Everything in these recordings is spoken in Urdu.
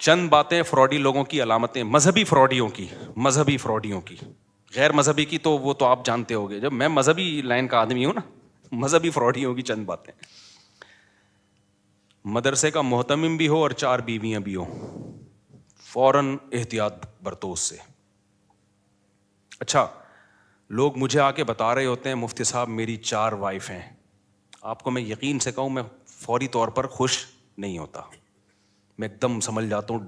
چند باتیں فراڈی لوگوں کی علامتیں، مذہبی فراڈیوں کی. غیر مذہبی کی تو وہ تو آپ جانتے ہوگے، جب میں مذہبی لائن کا آدمی ہوں نا. مذہبی فراڈیوں کی چند باتیں. مدرسے کا محتمم بھی ہو اور 4 بیویاں بھی ہوں، فوراً احتیاط برتو اس سے. اچھا، لوگ مجھے آ کے بتا رہے ہوتے ہیں مفتی صاحب میری 4 وائف ہیں. آپ کو میں یقین سے کہوں، میں فوری طور پر خوش نہیں ہوتا. میں ایک دم سمجھ جاتا ہوں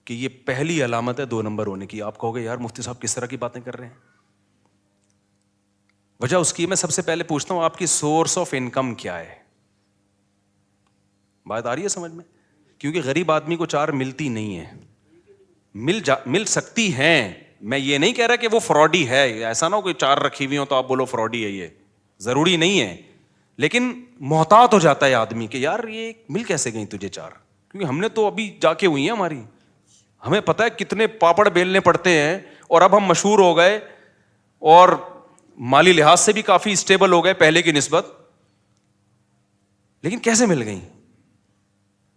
کہ یہ پہلی علامت ہے 2 نمبر ہونے کی. آپ کہو گے یار مفتی صاحب کس طرح کی باتیں کر رہے ہیں. وجہ اس کی میں سب سے پہلے پوچھتا ہوں آپ کی سورس آف انکم کیا ہے. بات آ رہی ہے سمجھ میں؟ کیونکہ غریب آدمی کو 4 ملتی نہیں ہے. مل سکتی ہیں. میں یہ نہیں کہہ رہا کہ وہ فراڈی ہے، ایسا نہ ہو کوئی 4 رکھی ہوئی ہوں تو آپ بولو فراڈی ہے. یہ ضروری نہیں ہے، لیکن محتاط ہو جاتا ہے آدمی کہ یار یہ مل کیسے گئی تجھے 4، کیونکہ ہم نے تو ابھی جا کے ہوئی ہیں ہماری، ہمیں پتہ ہے کتنے پاپڑ بیلنے پڑتے ہیں، اور اب ہم مشہور ہو گئے اور مالی لحاظ سے بھی کافی اسٹیبل ہو گئے پہلے کی نسبت. لیکن کیسے مل گئیں؟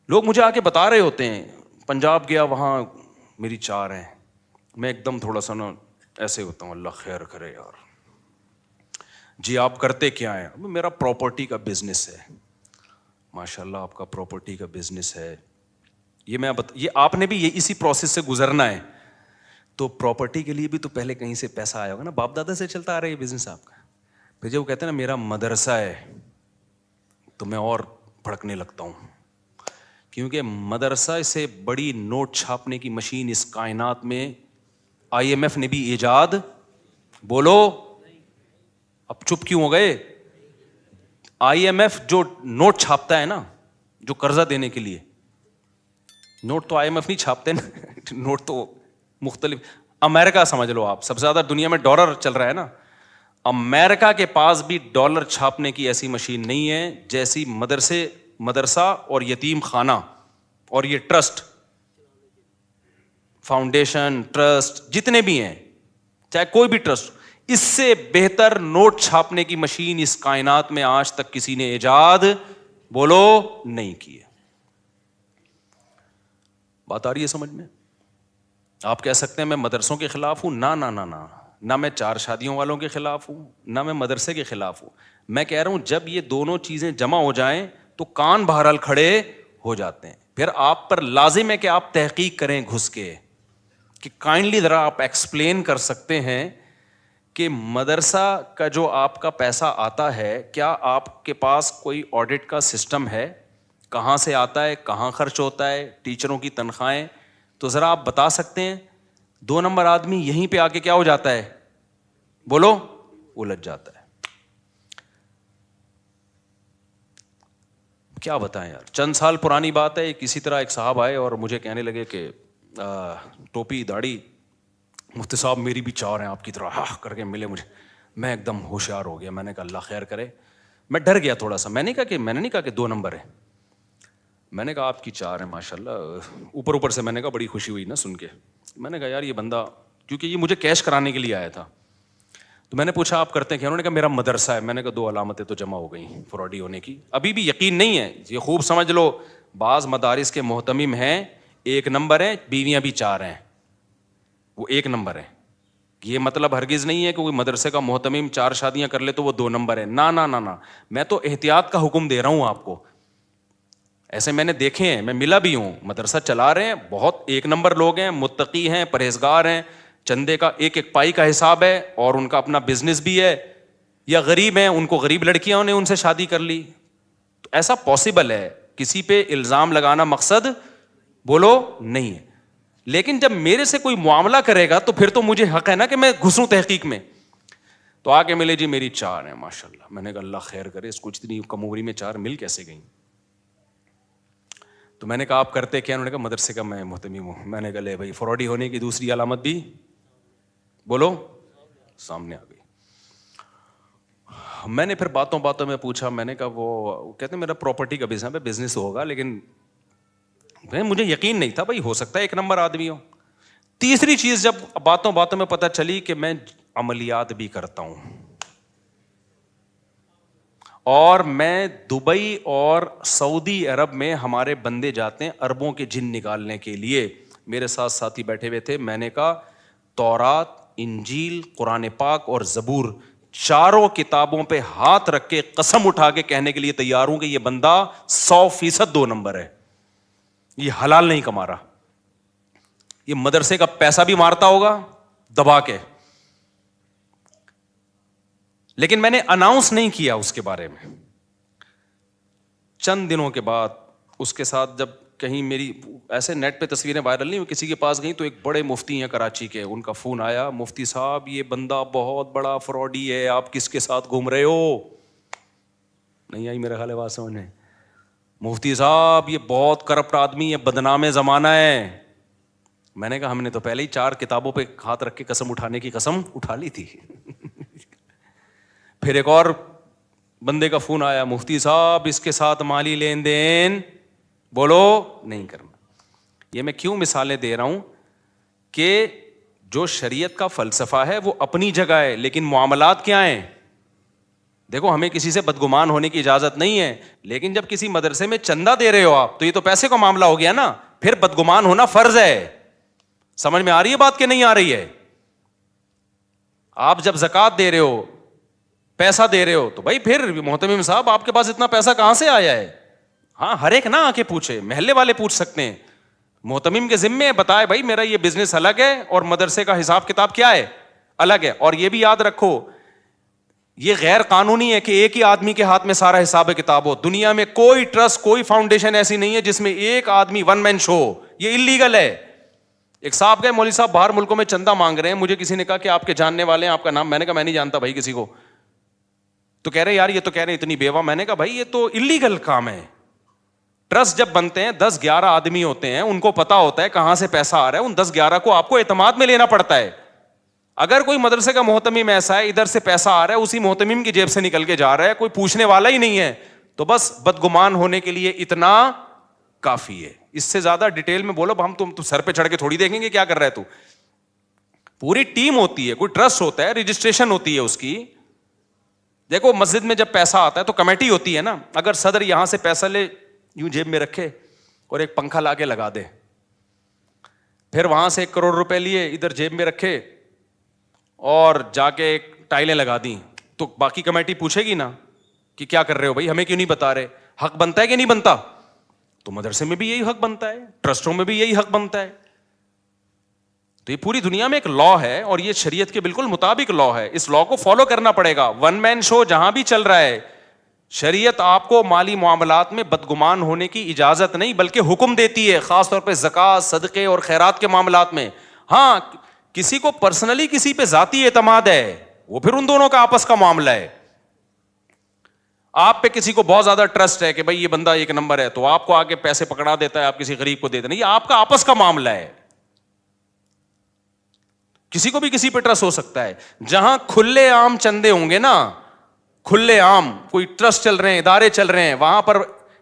لوگ مجھے آ کے بتا رہے ہوتے ہیں پنجاب گیا وہاں میری 4 ہیں. میں ایک دم تھوڑا سا نا ایسے ہوتا ہوں، اللہ خیر کرے یار. جی آپ کرتے کیا ہیں؟ میرا پراپرٹی کا بزنس ہے. ماشاء اللہ آپ کا پراپرٹی کا بزنس ہے. یہ آپ نے بھی اسی پروسیس سے گزرنا ہے. تو پراپرٹی کے لیے بھی تو پہلے کہیں سے پیسہ آیا ہوگا نا، باپ دادا سے چلتا آ رہا ہے یہ بزنس آپ کا. پھر جب وہ کہتے ہیں نا میرا مدرسہ ہے، تو میں اور بھڑکنے لگتا ہوں، کیونکہ مدرسہ سے بڑی نوٹ چھاپنے کی مشین اس کائنات میں IMF نے بھی ایجاد، بولو اب چپ کیوں ہو گئے؟ IMF جو نوٹ چھاپتا ہے نا، جو قرضہ دینے کے لیے، نوٹ تو IMF نہیں چھاپتے نا. نوٹ تو مختلف، امریکہ سمجھ لو آپ، سب سے زیادہ دنیا میں ڈالر چل رہا ہے نا. امریکہ کے پاس بھی ڈالر چھاپنے کی ایسی مشین نہیں ہے جیسی مدرسہ اور یتیم خانہ اور یہ ٹرسٹ، فاؤنڈیشن، ٹرسٹ جتنے بھی ہیں، چاہے کوئی بھی ٹرسٹ، اس سے بہتر نوٹ چھاپنے کی مشین اس کائنات میں آج تک کسی نے ایجاد بولو نہیں کی ہے. بات آ رہی ہے سمجھ میں؟ آپ کہہ سکتے ہیں میں مدرسوں کے خلاف ہوں. نہ میں 4 شادیوں والوں کے خلاف ہوں، نہ میں مدرسے کے خلاف ہوں. میں کہہ رہا ہوں جب یہ دونوں چیزیں جمع ہو جائیں تو کان بہرحال کھڑے ہو جاتے ہیں. پھر آپ پر لازم ہے کہ آپ تحقیق کریں گھس کے، کہ کائنڈلی ذرا آپ ایکسپلین کر سکتے ہیں کہ مدرسہ کا جو آپ کا پیسہ آتا ہے، کیا آپ کے پاس کوئی آڈٹ کا سسٹم ہے؟ کہاں سے آتا ہے، کہاں خرچ ہوتا ہے، ٹیچروں کی تنخواہیں؟ تو ذرا آپ بتا سکتے ہیں. 2 نمبر آدمی یہیں پہ آ کے کیا ہو جاتا ہے، بولو الجھ جاتا ہے. کیا بتائیں یار. چند سال پرانی بات ہے، کسی طرح ایک صاحب آئے اور مجھے کہنے لگے کہ ٹوپی داڑھی، مفتی صاحب میری بھی 4 ہیں آپ کی طرح، ہاں کر کے ملے مجھے. میں ایک دم ہوشیار ہو گیا. میں نے کہا اللہ خیر کرے. میں ڈر گیا تھوڑا سا. میں نے نہیں کہا کہ 2 نمبر ہے. میں نے کہا آپ کی 4 ہیں ماشاء اللہ. اوپر سے میں نے کہا بڑی خوشی ہوئی نا سن کے. میں نے کہا یار یہ بندہ، کیونکہ یہ مجھے کیش کرانے کے لیے آیا تھا. تو میں نے پوچھا آپ کرتے ہیں کیا؟ انہوں نے کہا میرا مدرسہ ہے. میں نے کہا 2 علامتیں تو جمع ہو گئیں فراڈی ہونے کی. ابھی بھی یقین نہیں ہے، یہ خوب سمجھ لو. بعض مدارس کے محتمم ہیں 1 نمبر ہیں، بیویاں بھی 4 ہیں، وہ 1 نمبر ہے. یہ مطلب ہرگز نہیں ہے کہ کوئی مدرسے کا محتمم 4 شادیاں کر لے تو وہ 2 نمبر ہے. نہ، میں تو احتیاط کا حکم دے رہا ہوں آپ کو. ایسے میں نے دیکھے ہیں، میں ملا بھی ہوں، مدرسہ چلا رہے ہیں، بہت 1 نمبر لوگ ہیں، متقی ہیں، پرہیزگار ہیں، چندے کا ایک پائی کا حساب ہے اور ان کا اپنا بزنس بھی ہے. یا غریب ہیں، ان کو غریب لڑکیاں نے ان سے شادی کر لی. تو ایسا پاسبل ہے. کسی پہ الزام لگانا مقصد بولو نہیں ہے. لیکن جب میرے سے کوئی معاملہ کرے گا تو پھر تو مجھے حق ہے نا کہ میں گھسوں تحقیق میں. تو آ کے ملے جی میری 4 ہیں ماشاء اللہ. میں نے کہا اللہ خیر کرے، اس کو اتنی کم عمری میں 4 مل کیسے گئیں؟ تو میں نے کہا آپ کرتے کیا؟ انہوں نے کہا مدرسے کا میں محتمم ہوں. میں نے کہا لے بھائی، فراڈی ہونے کی دوسری علامت بھی بولو سامنے آ گئی. میں نے پھر باتوں میں پوچھا. میں نے کہا وہ کہتے ہیں میرا پراپرٹی کا بزنس ہوگا، لیکن مجھے یقین نہیں تھا بھائی، ہو سکتا ہے 1 نمبر آدمی ہو. تیسری چیز جب باتوں میں پتہ چلی کہ میں عملیات بھی کرتا ہوں اور میں دبئی اور سعودی عرب میں ہمارے بندے جاتے ہیں اربوں کے جن نکالنے کے لیے. میرے ساتھ ساتھی بیٹھے ہوئے تھے. میں نے کہا تورات، انجیل، قرآن پاک اور زبور چاروں کتابوں پہ ہاتھ رکھ کے قسم اٹھا کے کہنے کے لیے تیار ہوں کہ یہ بندہ 100% 2 نمبر ہے. یہ حلال نہیں کما رہا, یہ مدرسے کا پیسہ بھی مارتا ہوگا دبا کے, لیکن میں نے اناؤنس نہیں کیا اس کے بارے میں. چند دنوں کے بعد اس کے ساتھ جب کہیں میری ایسے نیٹ پہ تصویریں وائرل نہیں ہوئی, کسی کے پاس گئیں تو ایک بڑے مفتی ہیں کراچی کے, ان کا فون آیا, مفتی صاحب یہ بندہ بہت بڑا فراڈی ہے, آپ کس کے ساتھ گھوم رہے ہو؟ نہیں آئی میرا خیال ہے بات سمجھ میں. مفتی صاحب یہ بہت کرپٹ آدمی ہے, بدنام زمانہ ہے. میں نے کہا ہم نے تو پہلے ہی 4 کتابوں پہ ہاتھ رکھ کے قسم اٹھانے کی قسم اٹھا لی تھی. پھر ایک اور بندے کا فون آیا, مفتی صاحب اس کے ساتھ مالی لین دین بولو نہیں کرنا. یہ میں کیوں مثالیں دے رہا ہوں کہ جو شریعت کا فلسفہ ہے وہ اپنی جگہ ہے, لیکن معاملات کیا ہیں؟ دیکھو ہمیں کسی سے بدگمان ہونے کی اجازت نہیں ہے, لیکن جب کسی مدرسے میں چندہ دے رہے ہو آپ تو یہ تو پیسے کا معاملہ ہو گیا نا, پھر بدگمان ہونا فرض ہے. سمجھ میں آ رہی ہے بات کہ نہیں آ رہی ہے؟ آپ جب زکوٰۃ دے رہے ہو, پیسہ دے رہے ہو, تو بھائی پھر محتمم صاحب آپ کے پاس اتنا پیسہ کہاں سے آیا ہے؟ ہاں ہر ایک نہ آ کے پوچھے, محلے والے پوچھ سکتے ہیں, محتمم کے ذمے بتائے بھائی میرا یہ بزنس الگ ہے اور مدرسے کا حساب کتاب کیا ہے, الگ ہے. اور یہ بھی یاد رکھو یہ غیر قانونی ہے کہ ایک ہی آدمی کے ہاتھ میں سارا حساب کتاب ہو. دنیا میں کوئی ٹرسٹ, کوئی فاؤنڈیشن ایسی نہیں ہے جس میں ایک آدمی ون مین شو ہو, یہ انلیگل ہے. ایک صاحب گئے, مولوی صاحب باہر ملکوں میں چندہ مانگ رہے ہیں, مجھے کسی نے کہا کہ آپ کے جاننے والے ہیں, آپ کا نام؟ میں نے کہا میں نہیں جانتا بھائی کسی کو. تو کہہ رہے یار یہ تو کہہ رہے اتنی بیوہ. میں نے کہا بھائی یہ تو انلیگل کام ہے. ٹرسٹ جب بنتے ہیں 10-11 آدمی ہوتے ہیں, ان کو پتا ہوتا ہے کہاں سے پیسہ آ رہا ہے, ان 10-11 کو آپ کو اعتماد میں لینا پڑتا ہے. اگر کوئی مدرسے کا محتمم ایسا ہے ادھر سے پیسہ آ رہا ہے اسی محتمم کی جیب سے نکل کے جا رہا ہے, کوئی پوچھنے والا ہی نہیں ہے, تو بس بدگمان ہونے کے لیے اتنا کافی ہے. اس سے زیادہ ڈیٹیل میں بولو ہم تم سر پہ چڑھ کے تھوڑی دیکھیں گے کیا کر رہا ہے تو. پوری ٹیم ہوتی ہے, کوئی ٹرسٹ ہوتا ہے, رجسٹریشن ہوتی ہے اس کی. دیکھو مسجد میں جب پیسہ آتا ہے تو کمیٹی ہوتی ہے نا. اگر صدر یہاں سے پیسہ لے یوں جیب میں رکھے اور ایک پنکھا لا کے لگا دے, پھر وہاں سے 1 کروڑ روپے لیے ادھر جیب میں رکھے اور جا کے ٹائلیں لگا دیں, تو باقی کمیٹی پوچھے گی نا کہ کیا کر رہے ہو بھائی, ہمیں کیوں نہیں بتا رہے؟ حق بنتا ہے کہ نہیں بنتا؟ تو مدرسے میں بھی یہی حق بنتا ہے, ٹرسٹوں میں بھی یہی حق بنتا ہے. تو یہ پوری دنیا میں ایک لا ہے اور یہ شریعت کے بالکل مطابق لا ہے. اس لا کو فالو کرنا پڑے گا. ون مین شو جہاں بھی چل رہا ہے, شریعت آپ کو مالی معاملات میں بدگمان ہونے کی اجازت نہیں بلکہ حکم دیتی ہے, خاص طور پہ زکوٰۃ, صدقے اور خیرات کے معاملات میں. ہاں کسی کو پرسنلی کسی پہ ذاتی اعتماد ہے, وہ پھر ان دونوں کا آپس کا معاملہ ہے. آپ پہ کسی کو بہت زیادہ ٹرسٹ ہے کہ بھائی یہ بندہ 1 نمبر ہے, تو آپ کو آگے پیسے پکڑا دیتا ہے, آپ کسی غریب کو دیتے نہیں, یہ آپ کا آپس کا معاملہ ہے. کسی کو بھی کسی پہ ٹرسٹ ہو سکتا ہے. جہاں کھلے عام چندے ہوں گے نا, کھلے عام کوئی ٹرسٹ چل رہے ہیں, ادارے چل رہے ہیں, وہاں پر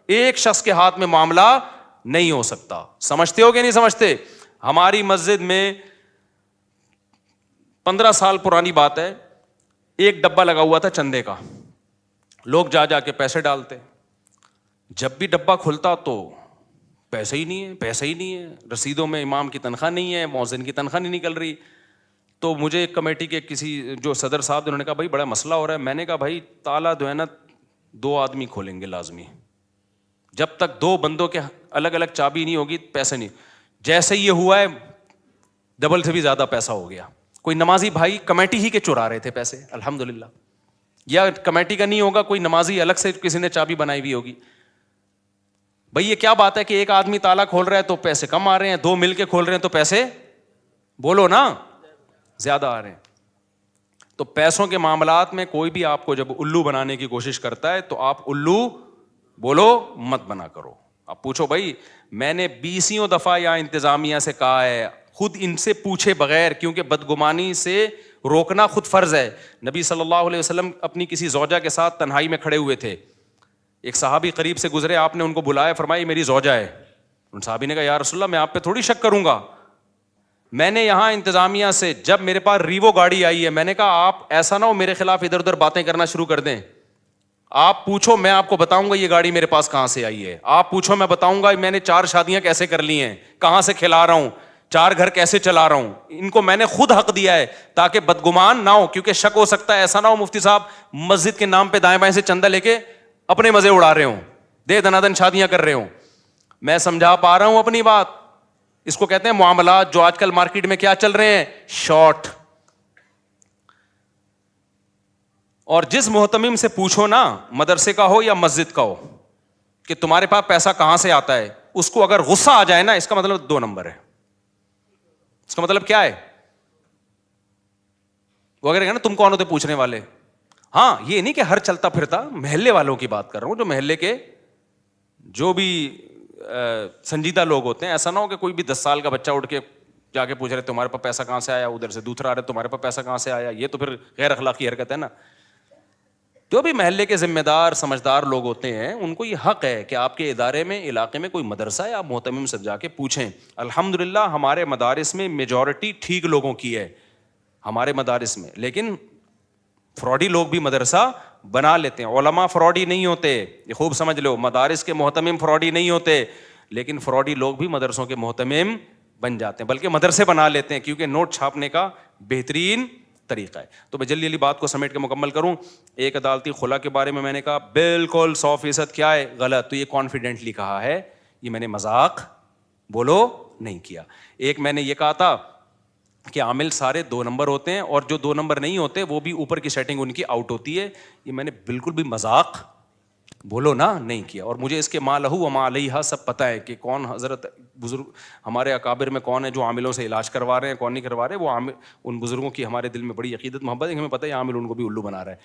ایک شخص کے ہاتھ میں معاملہ نہیں ہو سکتا. سمجھتے ہو کہ نہیں سمجھتے؟ ہماری مسجد میں 15 سال پرانی بات ہے, ایک ڈبہ لگا ہوا تھا چندے کا, لوگ جا جا کے پیسے ڈالتے. جب بھی ڈبہ کھلتا تو پیسے ہی نہیں ہے, پیسے ہی نہیں ہے, رسیدوں میں امام کی تنخواہ نہیں ہے, مؤذن کی تنخواہ نہیں نکل رہی. تو مجھے ایک کمیٹی کے کسی جو صدر صاحب انہوں نے کہا بھائی بڑا مسئلہ ہو رہا ہے. میں نے کہا بھائی تالا جو ہے نا 2 آدمی کھولیں گے لازمی, جب تک 2 بندوں کے الگ الگ چابی نہیں ہوگی پیسے نہیں. جیسے یہ ہوا ہے ڈبل سے بھی زیادہ پیسہ ہو گیا. کوئی نمازی بھائی کمیٹی ہی کے چرا رہے تھے پیسے الحمدللہ, یا کمیٹی کا نہیں ہوگا, کوئی نمازی الگ سے کسی نے چابی بنائی ہوئی ہوگی. بھائی یہ کیا بات ہے کہ ایک آدمی تالا کھول رہا ہے تو پیسے کم آ رہے ہیں, 2 مل کے کھول رہے ہیں تو پیسے بولو نا زیادہ آ رہے ہیں. تو پیسوں کے معاملات میں کوئی بھی آپ کو جب الو بنانے کی کوشش کرتا ہے تو آپ الو بولو مت بنا کرو. آپ پوچھو بھائی میں نے 20 دفعہ یا انتظامیہ سے کہا ہے, خود ان سے پوچھے بغیر, کیونکہ بدگمانی سے روکنا خود فرض ہے. نبی صلی اللہ علیہ وسلم اپنی کسی زوجہ کے ساتھ تنہائی میں کھڑے ہوئے تھے, ایک صحابی قریب سے گزرے, آپ نے ان کو بلایا, فرمایا میری زوجہ ہے. ان صحابی نے کہا یا رسول اللہ میں آپ پہ تھوڑی شک کروں گا, میں نے یہاں انتظامیہ سے جب میرے پاس ریوو گاڑی آئی ہے میں نے کہا آپ ایسا نہ ہو میرے خلاف ادھر ادھر باتیں کرنا شروع کر دیں, آپ پوچھو میں آپ کو بتاؤں گا یہ گاڑی میرے پاس کہاں سے آئی ہے. آپ پوچھو میں بتاؤں گا میں نے 4 شادیاں کیسے کر لی ہیں, کہاں سے کھلا رہا ہوں, 4 گھر کیسے چلا رہا ہوں. ان کو میں نے خود حق دیا ہے تاکہ بدگمان نہ ہو, کیونکہ شک ہو سکتا ہے ایسا نہ ہو مفتی صاحب مسجد کے نام پہ دائیں بائیں سے چندہ لے کے اپنے مزے اڑا رہے ہوں, دے دنادن شادیاں کر رہے ہوں. میں سمجھا پا رہا ہوں اپنی بات. اس کو کہتے ہیں معاملات جو آج کل مارکیٹ میں کیا چل رہے ہیں, شارٹ. اور جس محتمم سے پوچھو نا, مدرسے کا ہو یا مسجد کا ہو, کہ تمہارے پاس پیسہ کہاں سے آتا ہے, اس کو اگر غصہ آ جائے نا, اس کا مطلب 2 نمبر ہے. اس کا مطلب کیا ہے؟ وہ اگر نا تم کون ہوتے پوچھنے والے. ہاں یہ نہیں کہ ہر چلتا پھرتا, محلے والوں کی بات کر رہا ہوں, جو محلے کے جو بھی سنجیدہ لوگ ہوتے ہیں. ایسا نہ ہو کہ کوئی بھی 10 سال کا بچہ اٹھ کے جا کے پوچھ رہے تمہارے پاس پیسہ کہاں سے آیا, ادھر سے دوسرا آ رہا تمہارے پاس پیسہ کہاں سے آیا. یہ تو پھر غیر اخلاقی حرکت ہے نا. جو بھی محلے کے ذمہ دار سمجھدار لوگ ہوتے ہیں ان کو یہ حق ہے کہ آپ کے ادارے میں علاقے میں کوئی مدرسہ ہے, آپ محتمم سے جا کے پوچھیں. الحمدللہ ہمارے مدارس میں میجورٹی ٹھیک لوگوں کی ہے ہمارے مدارس میں, لیکن فراڈی لوگ بھی مدرسہ بنا لیتے ہیں. علماء فراڈی نہیں ہوتے, یہ خوب سمجھ لو. مدارس کے محتمم فراڈی نہیں ہوتے, لیکن فراڈی لوگ بھی مدرسوں کے محتمم بن جاتے ہیں, بلکہ مدرسے بنا لیتے ہیں, کیونکہ نوٹ چھاپنے کا بہترین طریقہ ہے. تو میں جلدی جلدی بات کو سمیٹ کے مکمل کروں. ایک عدالتی خلا کے بارے میں نے کہا بالکل 100% کیا ہے, غلط. تو یہ کانفیڈنٹلی کہا ہے, یہ میں نے مذاق بولو نہیں کیا. ایک میں نے یہ کہا تھا کہ عامل سارے 2 نمبر ہوتے ہیں, اور جو 2 نمبر نہیں ہوتے وہ بھی اوپر کی سیٹنگ ان کی آؤٹ ہوتی ہے. یہ میں نے بالکل بھی مذاق بولو نا نہیں کیا. اور مجھے اس کے ما لہو و ما علیہا سب پتہ ہے کہ کون حضرت بزرگ ہمارے اکابر میں کون ہے جو عاملوں سے علاج کروا رہے ہیں, کون نہیں کروا رہے. وہ عامل ان بزرگوں کی ہمارے دل میں بڑی عقیدت محبت ہے, ہمیں پتہ ہے عامل ان کو بھی الو بنا رہا ہے.